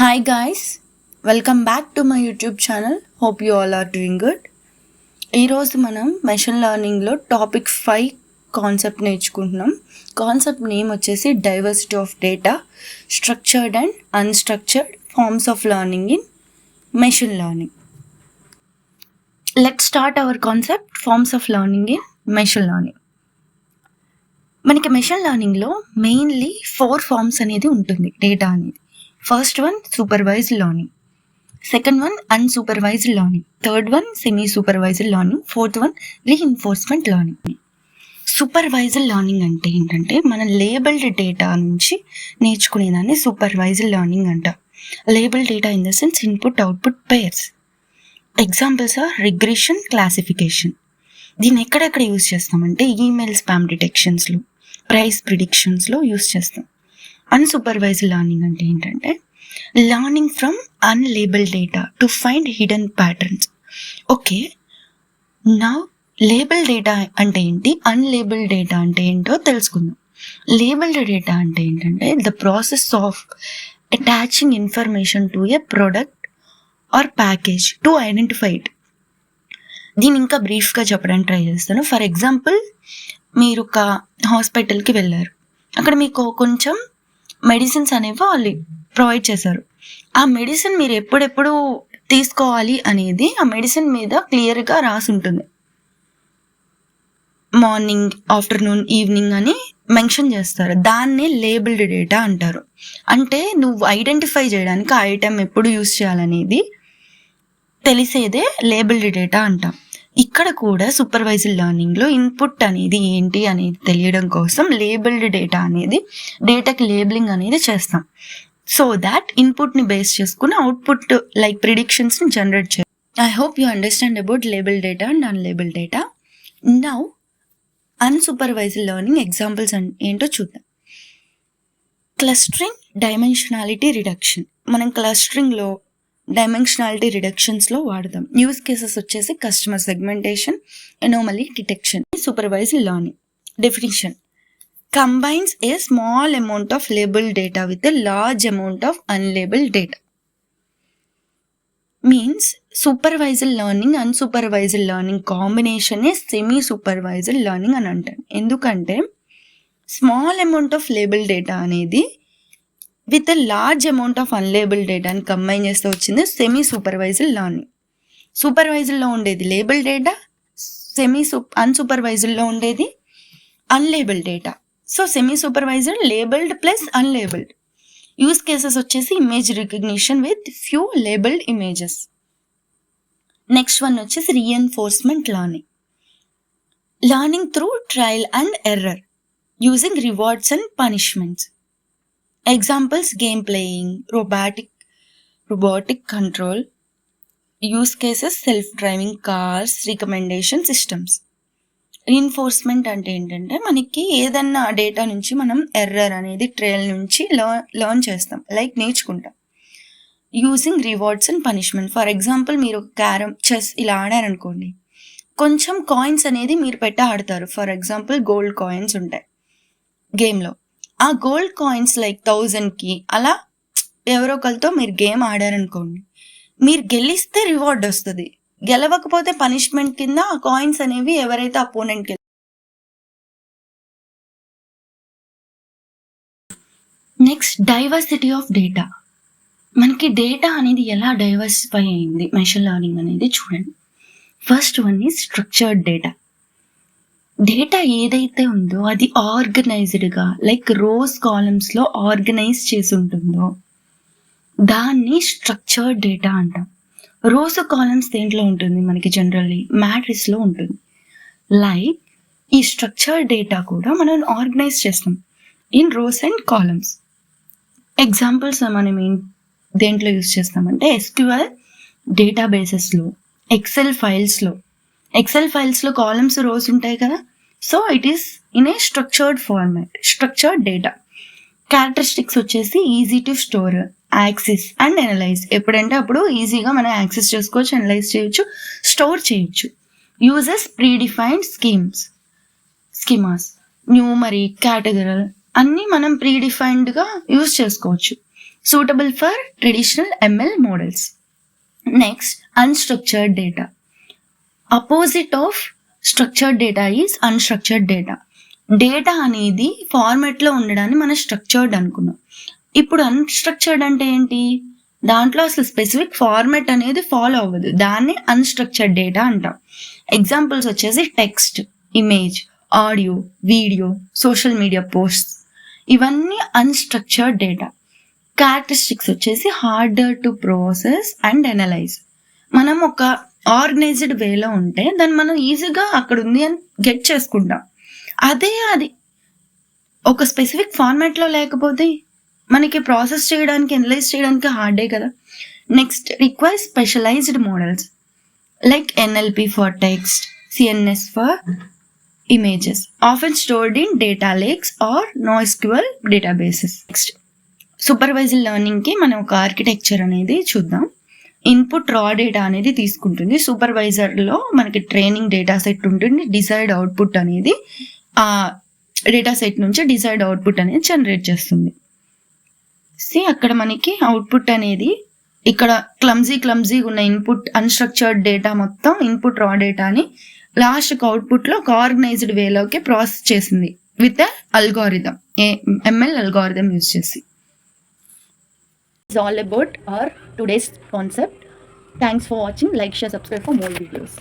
Hi guys, welcome back to my YouTube channel. Hope you all are doing good. ఈరోజు మనం machine లెర్నింగ్లో topic 5 concept నేర్చుకుంటున్నాం. Concept name వచ్చేసి diversity of data, structured and unstructured forms of learning in machine learning. Let's start our concept forms of learning in machine learning. మనకి machine లెర్నింగ్లో mainly 4 forms అనేది ఉంటుంది data అనేది. First one supervised learning, second one unsupervised learning, third one semi supervised learning, fourth one reinforcement learning. Supervised learning అంటే ఏంటంటే మనం labelled data నుంచి నేర్చుకునేదాన్ని supervised learning అంట. Labelled data in the sense input output pairs. Examples are regression, classification. దీన్ని ఎక్కడెక్కడ use చేస్తామంటే email spam డిటెక్షన్స్లో, price ప్రిడిక్షన్స్లో యూజ్ చేస్తాం. అన్సూపర్వైజ్డ్ లెర్నింగ్ అంటే ఏంటంటే learning from unlabelled data to find hidden patterns. Okay, నా లేబుల్డ్ డేటా అంటే ఏంటి, అన్లేబుల్డ్ డేటా అంటే ఏంటో తెలుసుకుందాం. లేబుల్డ్ డేటా అంటే ఏంటంటే the process of attaching information to A product R package to identify it. దీన్ని ఇంకా బ్రీఫ్గా చెప్పడానికి ట్రై చేస్తాను. ఫర్ ఎగ్జాంపుల్, మీరు ఒక హాస్పిటల్కి వెళ్ళారు, అక్కడ మీకు కొంచెం మెడిసిన్స్ అనేవి వాళ్ళు ప్రొవైడ్ చేశారు. ఆ మెడిసిన్ మీరు ఎప్పుడెప్పుడు తీసుకోవాలి అనేది ఆ మెడిసిన్ మీద క్లియర్గా రాసి ఉంటుంది. మార్నింగ్, ఆఫ్టర్నూన్, ఈవినింగ్ అని మెన్షన్ చేస్తారు. దాన్నే లేబుల్డ్ డేటా అంటారు. అంటే నువ్వు ఐడెంటిఫై చేయడానికి ఆ ఐటెం ఎప్పుడు యూజ్ చేయాలనేది తెలిసేదే లేబుల్డ్ డేటా అంటాం. ఇక్కడ కూడా సూపర్వైజ్డ్ లెర్నింగ్లో ఇన్పుట్ అనేది ఏంటి అనేది తెలియడం కోసం లేబుల్డ్ డేటా అనేది డేటాకి లేబులింగ్ అనేది చేస్తాం. సో దాట్ ఇన్పుట్ని బేస్ చేసుకుని అవుట్పుట్ లైక్ ప్రిడిక్షన్స్ని జనరేట్ చేయాలి. I hope you understand about labeled data and unlabeled data. Now unsupervised learning examples ఏంటో చూద్దాం. Clustering, dimensionality reduction. మనం క్లస్టరింగ్లో, డైమెన్షనాలిటీ రిడక్షన్స్లో వాడతాం. యూజ్ కేసెస్ వచ్చేసి customer segmentation, anomaly detection. Supervised learning definition: combines a small amount of labeled data with a large amount of unlabeled data. Means supervised learning, unsupervised learning combination is semi supervised learning అని అంటారు. ఎందుకంటే small amount of label data అనేది with a large amount of unlabel డేటాని combine చేస్తే వచ్చింది semi supervised learning. సూపర్వైజ్డ్లో ఉండేది label data, అన్సూపర్వైజ్డ్లో ఉండేది unlabel data. So semi supervised, labeled plus unlabeled. Use cases వచ్చేసి image recognition with few labeled images. Next one వచ్చేసి reinforcement learning. Learning through trial and error using rewards and punishments. Examples game playing, robotic control. Use cases self driving cars, recommendation systems. Reinforcement అంటే ఏంటంటే మనకి ఏదన్నా data నుంచి మనం error అనేది trial నుంచి learn చేస్తాం, లైక్ నేర్చుకుంటాం. Using rewards and punishment. For example, మీరు క్యారమ్, చెస్ ఇలా ఆడారనుకోండి, కొంచెం కాయిన్స్ అనేది మీరు పెట్టి ఆడతారు. ఫర్ ఎగ్జాంపుల్ గోల్డ్ కాయిన్స్ ఉంటాయి గేమ్లో. ఆ గోల్డ్ కాయిన్స్ లైక్ 1000కి అలా ఎవరో ఒకరితో మీరు గేమ్ ఆడారనుకోండి, మీరు గెలిస్తే రివార్డ్ వస్తుంది, గెలవకపోతే పనిష్మెంట్ కింద ఆ కాయిన్స్ అనేవి ఎవరైతే అపోనెంట్కి. Next diversity of data. మనకి డేటా అనేది ఎలా డైవర్సిఫై అయింది మెషిన్ లెర్నింగ్ అనేది చూడండి. First one is structured data. Data ఏదైతే ఉందో అది ఆర్గనైజ్డ్గా లైక్ రోస్ కాలమ్స్లో ఆర్గనైజ్ చేసి ఉంటుందో దాన్ని స్ట్రక్చర్డ్ డేటా అంటాం. రోస్ కాలమ్స్ దేంట్లో ఉంటుంది, మనకి జనరల్లీ మ్యాట్రిక్స్లో ఉంటుంది. లైక్ ఈ స్ట్రక్చర్డ్ డేటా కూడా మనం ఆర్గనైజ్ చేస్తాం in rows and columns. Examples మనం దేంట్లో యూజ్ చేస్తామంటే SQL డేటాబేసెస్లో, ఎక్సెల్ ఫైల్స్లో కాలమ్స్, రోస్ ఉంటాయి కదా. So it is in a structured format, structured data. Characteristics వచ్చేసి easy to store, access and analyze. ఎప్పుడంటే అప్పుడు ఈజీగా మనం యాక్సెస్ చేసుకోవచ్చు, అనలైజ్ చేయొచ్చు, స్టోర్ చేయొచ్చు. యూజెస్ ప్రీడిఫైన్డ్ స్కీమాస్, న్యూమరిక్, కేటగరల్ అన్నీ మనం ప్రీడిఫైన్డ్గా యూజ్ చేసుకోవచ్చు. suitable for traditional ML models. Next, unstructured data. Opposite of structured data is unstructured data. Data అనేది ఫార్మాట్లో ఉండడాన్ని మనం స్ట్రక్చర్డ్ అనుకున్నాం. ఇప్పుడు అన్స్ట్రక్చర్డ్ అంటే ఏంటి? దాంట్లో అసలు స్పెసిఫిక్ ఫార్మాట్ అనేది ఫాలో అవ్వదు, దాన్ని అన్స్ట్రక్చర్డ్ డేటా అంటాం. ఎగ్జాంపుల్స్ వచ్చేసి text, image, audio, video, social media posts, ఇవన్నీ అన్స్ట్రక్చర్డ్ డేటా. క్యారెక్టరిస్టిక్స్ వచ్చేసి harder to process and analyse. మనం ఒక ఆర్గనైజ్డ్ వేలో ఉంటే దాన్ని మనం ఈజీగా అక్కడ ఉంది అని గెట్ చేసుకుంటాం. అదే అది ఒక స్పెసిఫిక్ ఫార్మాట్లో లేకపోతే మనకి ప్రాసెస్ చేయడానికి, అనలైజ్ చేయడానికి హార్డే కదా. Next, require specialized models like NLP for text, CNS for images, often stored in data lakes or NoSQL databases. Next, supervised లెర్నింగ్కి మనం ఒక ఆర్కిటెక్చర్ అనేది చూద్దాం. ఇన్పుట్ రా డేటా అనేది తీసుకుంటుంది. సూపర్వైజర్లో మనకి ట్రైనింగ్ డేటా సెట్ ఉంటుంది. డిజైర్డ్ అవుట్పుట్ అనేది ఆ డేటా సెట్ నుంచి డిజైర్డ్ అవుట్పుట్ అనేది జనరేట్ చేస్తుంది. అక్కడ మనకి అవుట్పుట్ అనేది ఇక్కడ క్లమ్జీగా ఉన్న ఇన్పుట్ అన్స్ట్రక్చర్డ్ డేటా మొత్తం ఇన్పుట్ రా డేటాని లాస్ట్కి అవుట్పుట్లో ఒక ఆర్గనైజ్డ్ వేలోకి ప్రాసెస్ చేసింది with algorithm, ML algorithm use చేసి. It's all about our today's concept. Thanks for watching. Like, share, subscribe for more videos.